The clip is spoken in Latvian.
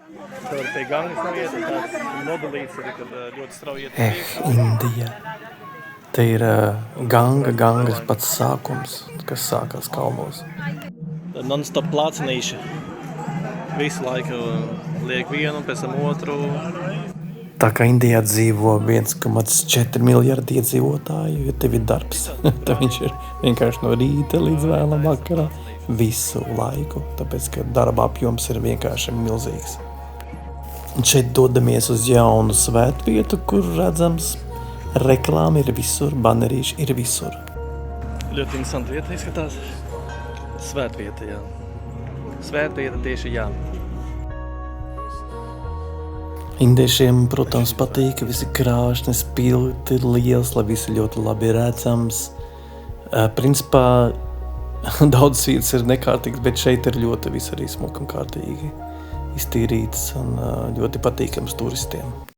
Tur pie gangas nav iet, un tāds modelīts ir, kad ļoti strauji iet uz priekšu. Indija. Te ir gangas pats sākums, kas sākās kalnos. Tad non-stop plācinīši. Visu laiku liek vienu, pēc tam otru. Tā kā Indijā dzīvo 1,4 miljardi iedzīvotāju, ja tev ir darbs, tad viņš ir vienkārši no rīta līdz vēlam vakarā visu laiku, tāpēc, ka darba apjoms ir vienkārši milzīgs. Un šeit dodamies uz jaunu svētvietu, kur redzams reklāma ir visur, banerīši ir visur. Ļoti interesanti vieta izskatās. Svētvieta, jā. Svētvieta tieši jā. Indiešiem, protams, patīk, ka visi krāšņi, spilgti, liels, lai visi ļoti labi redzams. Principā daudz vietas ir nekārtīgas, bet šeit ir ļoti viss arī smuki un kārtīgi iztīrīts un ļoti patīkams turistiem.